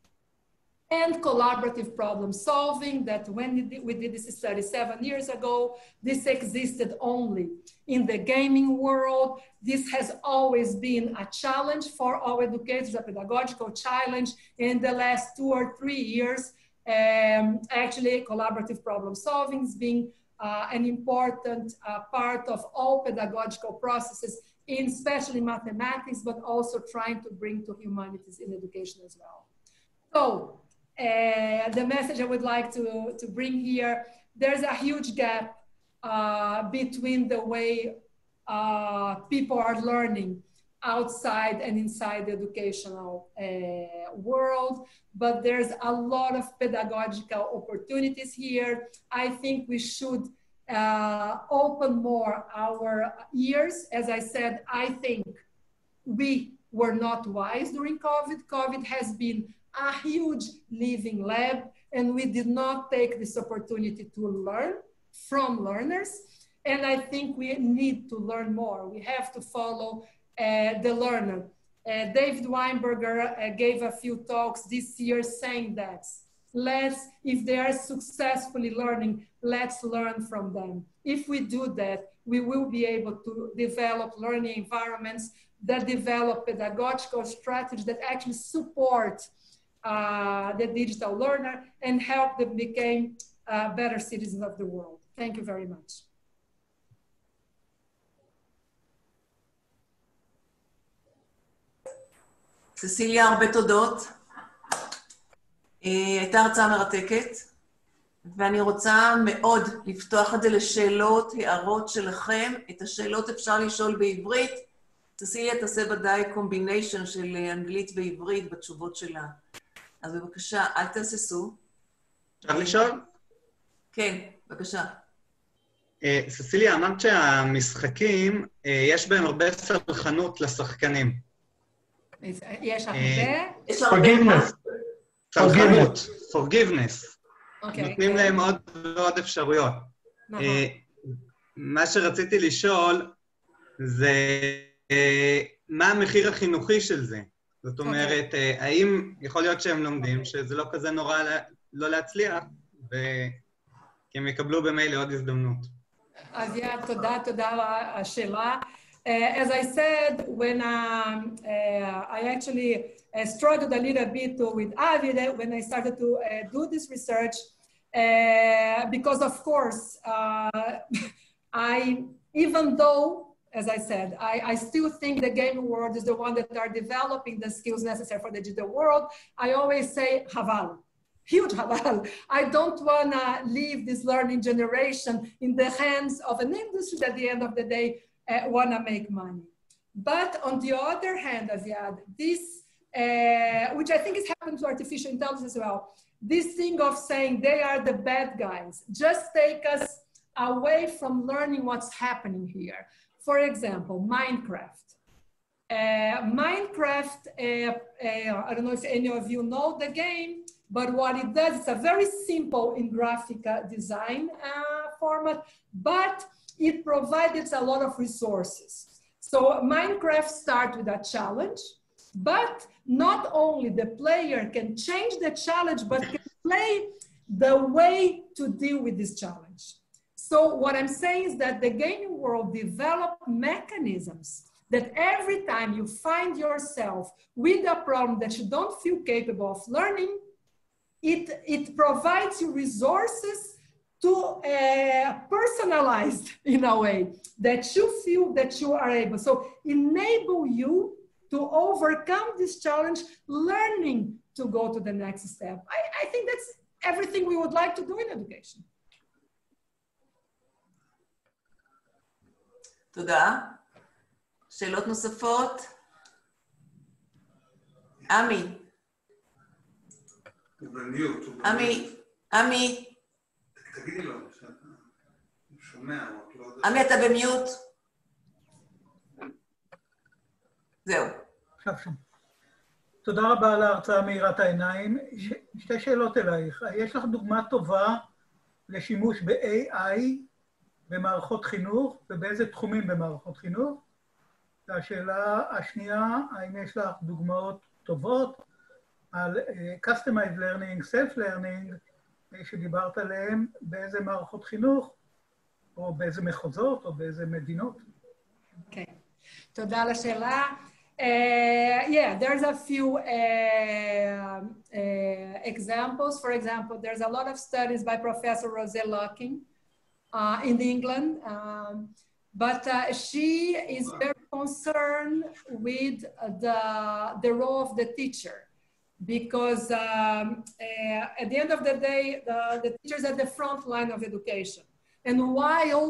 Speaker 1: And collaborative problem solving, that when we did this study 7 years ago, this existed only in the gaming world. This has always been a challenge for our educators, a pedagogical challenge. In the last 2 or 3 years, actually collaborative problem solving is being an important part of all pedagogical processes, in especially mathematics, but also trying to bring to humanities in education as well. So the message I would like to bring here, there's a huge gap between the way people are learning outside and inside the educational world, but there's a lot of pedagogical opportunities here. I think we should open more our ears. As I said, I think we were not wise during COVID. COVID has been a huge living lab, and we did not take this opportunity to learn from learners. And I think we need to learn more. We have to follow the learner. David Weinberger gave a few talks this year saying that if they are successfully learning, let's learn from them. If we do that, we will be able to develop learning environments that develop pedagogical strategies that actually support the digital learner and help them become better citizens of the world. Thank you very much.
Speaker 2: ססיליה, הרבה תודות. הייתה הרצאה מרתקת, ואני רוצה מאוד לפתוח את זה לשאלות, הערות שלכם. את השאלות אפשר לשאול בעברית. ססיליה תעשה ודאי קומביניישן של אנגלית ועברית בתשובות שלה. אז בבקשה, אל תהססו.
Speaker 3: אפשר לשאול?
Speaker 2: כן, בבקשה.
Speaker 3: ססיליה, אמרת שהמשחקים, יש בהם הרבה סלחנות לשחקנים.
Speaker 1: יש הרבה?
Speaker 3: forgiveness. נותנים להם עוד ועוד אפשרויות. מה שרציתי לשאול זה מה המחיר החינוכי של זה? זאת אומרת, האם יכול להיות שהם לומדים שזה לא כזה נורא לא להצליח, כי הם יקבלו במילא עוד הזדמנות?
Speaker 1: אז תודה השאלה. As I said, when I actually struggled a little bit with Avi when I started to do this research, because of course, even though, as I said, I still think the gaming world is the one that are developing the skills necessary for the digital world, I always say, haval. Huge haval. I don't want to leave this learning generation in the hands of an industry that at the end of the day want to make money. But on the other hand, Aviad, this, which I think is happening to artificial intelligence as well, this thing of saying they are the bad guys, just take us away from learning what's happening here. For example, Minecraft. Minecraft, I don't know if any of you know the game, but what it does, it's a very simple in graphic design format, but it provides a lot of resources. So Minecraft starts with a challenge, but not only the player can change the challenge, but can play the way to deal with this challenge. So what I'm saying is that the gaming world developed mechanisms that every time you find yourself with a problem that you don't feel capable of learning, it provides you resources to personalize in a way that you feel that you are able. So enable you to overcome this challenge, learning to go to the next step. I think that's everything we would like to do in education.
Speaker 2: תודה. שאלות נוספות? עמי. עמי.
Speaker 4: תגידי לו, שאתה שומע, רק לא יודע.
Speaker 2: עמי, אתה במיוט? זהו.
Speaker 5: עכשיו שם. תודה רבה על ההרצאה מאירת העיניים. שתי שאלות אלייך. יש לך דוגמה טובה לשימוש ב-AI במערכות חינוך, ובאיזה תחומים במערכות חינוך? והשאלה השנייה, האם יש לך דוגמאות טובות על customized learning, self-learning, שדיברת עליהם, באיזה מערכות חינוך, או באיזה מחוזות, או באיזה מדינות?
Speaker 1: אוקיי. תודה על השאלה. Yeah, there's a few examples. For example, there's a lot of studies by Professor Rosé Locking in England, but she is very concerned with the role of the teacher, because at the end of the day, the teachers are the front line of education. And while,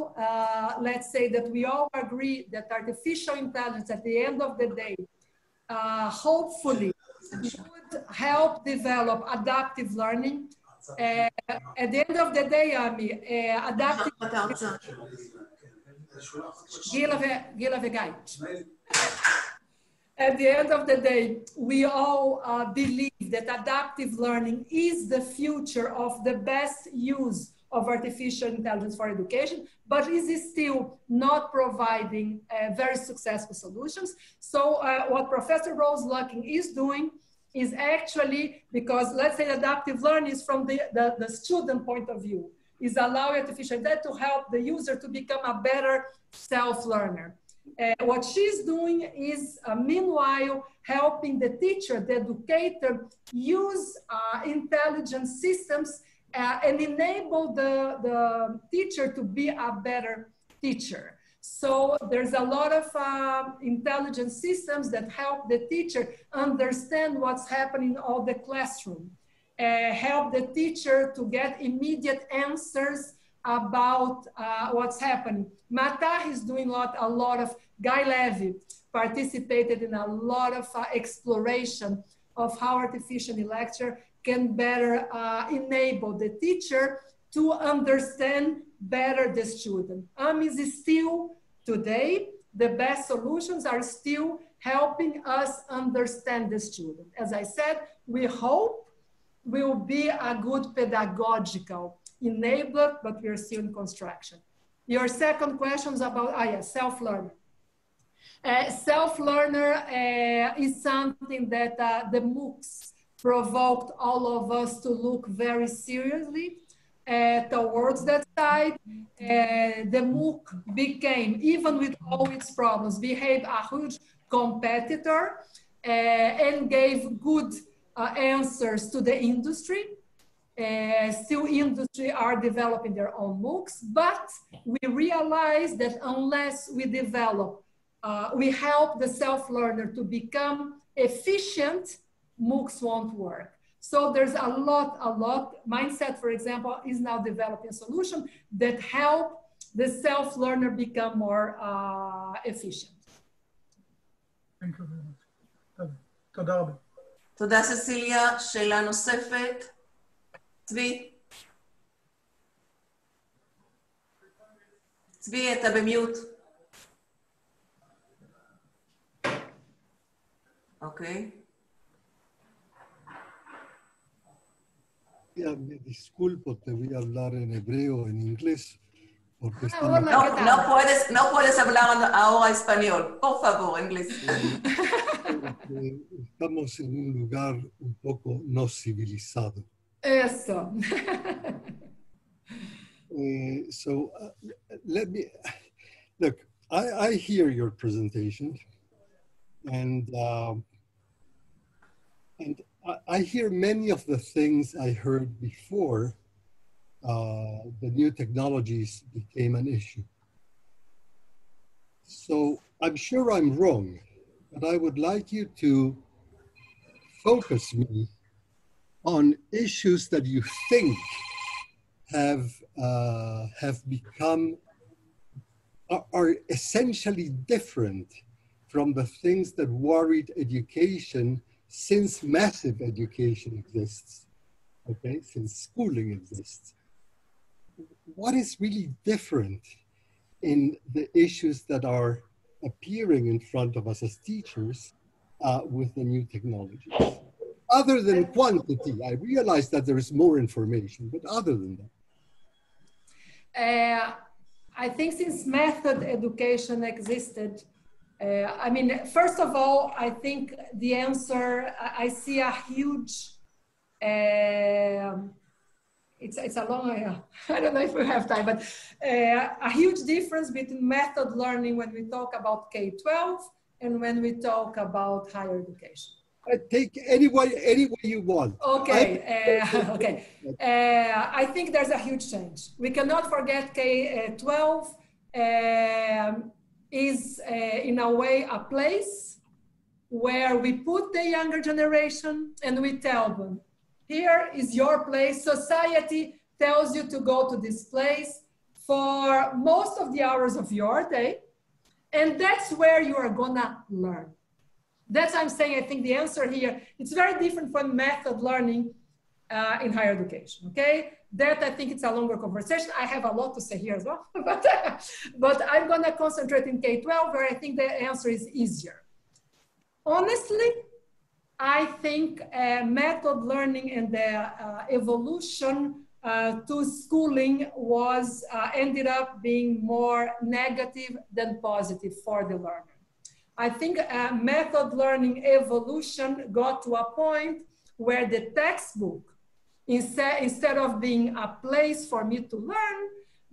Speaker 1: let's say that we all agree that artificial intelligence at the end of the day, hopefully would help develop adaptive learning. At the end of the day, adaptive... גילה וגיא. At the end of the day, we all believe that adaptive learning is the future of the best use of artificial intelligence for education, but is still not providing very successful solutions. So what Professor Rose Locking is doing is actually, because let's say adaptive learning is from the student point of view, is allowing artificial intelligence to help the user to become a better self-learner. What she's doing is, meanwhile, helping the teacher, the educator, use intelligent systems and enable the teacher to be a better teacher. So there's a lot of intelligent systems that help the teacher understand what's happening in all the classroom, help the teacher to get immediate answers about what's happening. Mata is doing a lot of, Guy Levy participated in a lot of exploration of how artificial intelligence can better enable the teacher to understand better the student. Is still, today, the best solutions are still helping us understand the student. As I said, we hope will be a good pedagogical enabler, but we are still in construction. Your second question is about, self-learner. Self-learner is something that the MOOCs provoked all of us to look very seriously towards that side. The MOOC became, even with all its problems, became a huge competitor and gave good answers to the industry. Still industry are developing their own MOOCs, but we realize that unless we develop, we help the self-learner to become efficient, MOOCs won't work. So there's a lot. Mindset, for example, is now developing a solution that help the self-learner become more efficient.
Speaker 5: Thank you very much. תודה רבה.
Speaker 2: תודה, ססיליה. שאלה נוספת? צבי? צבי, אתה במיוט. אוקיי.
Speaker 6: Me disculpo, te voy a hablar en hebreo o en inglés, porque
Speaker 2: no puedes hablar ahora español. Por favor, inglés.
Speaker 6: Estamos en un lugar un poco no civilizado.
Speaker 1: Eso.
Speaker 6: So let me, look, I hear your presentation, and I hear many of the things I heard before the new technologies became an issue. So I'm sure I'm wrong, but I would like you to focus me on issues that you think have become, are essentially different from the things that worried education since massive education exists, okay, since schooling exists, what is really different in the issues that are appearing in front of us as teachers with the new technologies? Other than quantity, I realize that there is more information, but other than that.
Speaker 1: I think since method education existed, I mean, first of all, I think the answer, I see a huge, it's a long, I don't know if we have time, but a huge difference between method learning when we talk about K-12 and when we talk about higher education.
Speaker 6: Take any way you want.
Speaker 1: Okay, okay. I think there's a huge change. We cannot forget K-12 is in a way a place where we put the younger generation and we tell them, here is your place. Society tells you to go to this place for most of the hours of your day, and that's where you are gonna learn. That's what I'm saying. I think the answer here, it's very different from method learning in higher education, okay? That I think it's a longer conversation. I have a lot to say here as well, but I'm gonna concentrate in K-12 where I think the answer is easier. Honestly, I think method learning and the evolution to schooling was ended up being more negative than positive for the learner. I think method learning evolution got to a point where the textbook, instead of being a place for me to learn,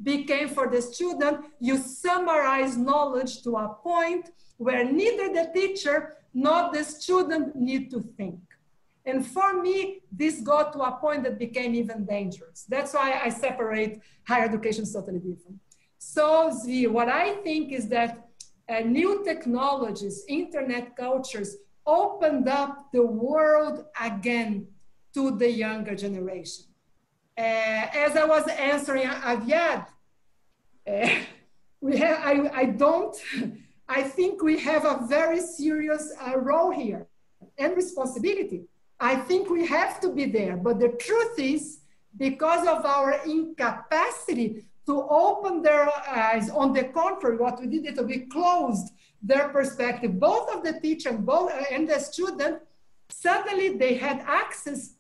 Speaker 1: became for the student, you summarize knowledge to a point where neither the teacher nor the student need to think. And for me, this got to a point that became even dangerous. That's why I separate higher education totally different. So Zvi, what I think is that new technologies, internet cultures opened up the world again to the younger generation. As I was answering Aviad, I think we have a very serious role here and responsibility. I think we have to be there, but the truth is, because of our incapacity to open their eyes, on the contrary, what we did is we closed their perspective, both of the teacher and the student. Suddenly they had access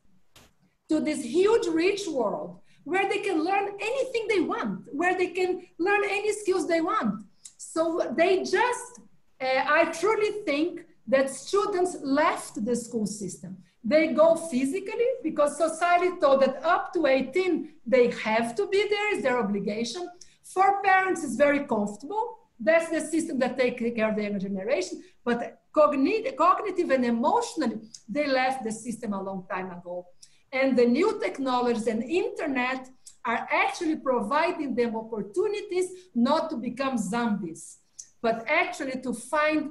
Speaker 1: to this huge rich world where they can learn anything they want, where they can learn any skills they want. So they just, I truly think that students left the school system. They go physically because society told that up to 18, they have to be there, it's their obligation. For parents, it's very comfortable. That's the system that takes care of the younger generation. But cognitive and emotionally, they left the system a long time ago. And the new technologies and internet are actually providing them opportunities not to become zombies, but actually to find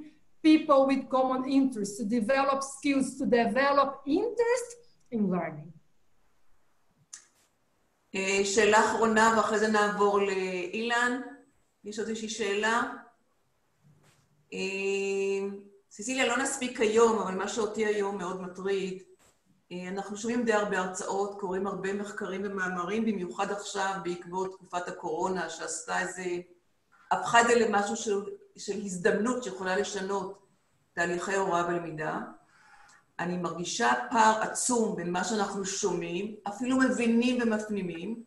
Speaker 1: people with common interests, to develop skills, to develop interest in learning.
Speaker 2: שאלה אחרונה ואחרי זה נעבור לאילן. יש עוד איזושהי שאלה? ססיליה, לא נספיק היום, אבל מה שאותי היום מאוד מטריד, אנחנו שומעים די הרבה הרצאות, קוראים הרבה מחקרים ומאמרים, במיוחד עכשיו בעקבות תקופת הקורונה, שעשתה איזה, הפכה את זה למשהו של הזדמנות שיכולה לשנות תהליכי הוראה ולמידה. אני מרגישה פער עצום בין מה שאנחנו שומעים, אפילו מבינים ומפנימים.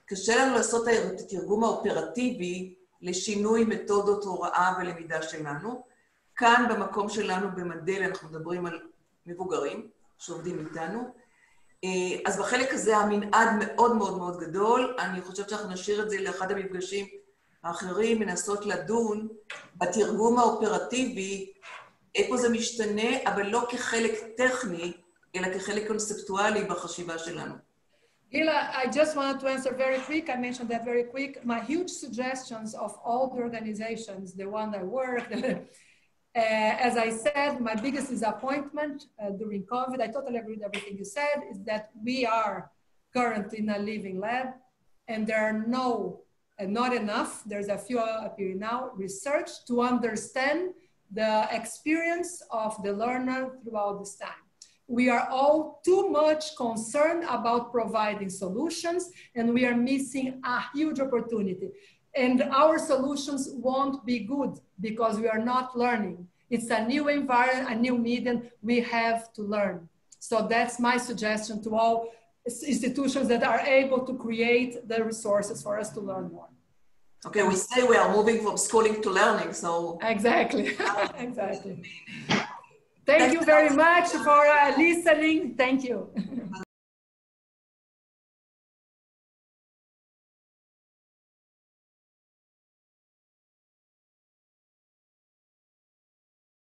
Speaker 2: קשה לנו לעשות את התרגום האופרטיבי לשינוי מתודות הוראה ולמידה שלנו. כאן במקום שלנו במנדל אנחנו מדברים על מבוגרים שעובדים איתנו. אז בחלק הזה המנעד מאוד מאוד מאוד גדול. אני חושבת שאנחנו נשאיר את זה לאחד המפגשים האחרים, מנסות לדון בתרגום האופרטיבי, איפה זה משתנה, אבל לא כחלק טכני, אלא כחלק קונספטואלי בחשיבה שלנו.
Speaker 1: Hila, I just wanted to answer very quick. I mentioned that very quick. My huge suggestions of all the organizations, the one I work, as I said, my biggest disappointment during COVID, I totally agree with everything you said, is that we are currently in a living lab and there are not enough, there's a few appearing now, research to understand the experience of the learner throughout this time. we are all too much concerned about providing solutions, and we are missing a huge opportunity. And our solutions won't be good because we are not learning. It's a new environment, a new medium, we have to learn. So that's my suggestion to all institutions that are able to create the resources for us to learn more.
Speaker 2: Okay, we say we are moving from schooling to learning, so...
Speaker 1: Exactly, exactly. Thank you very much for listening. Thank you.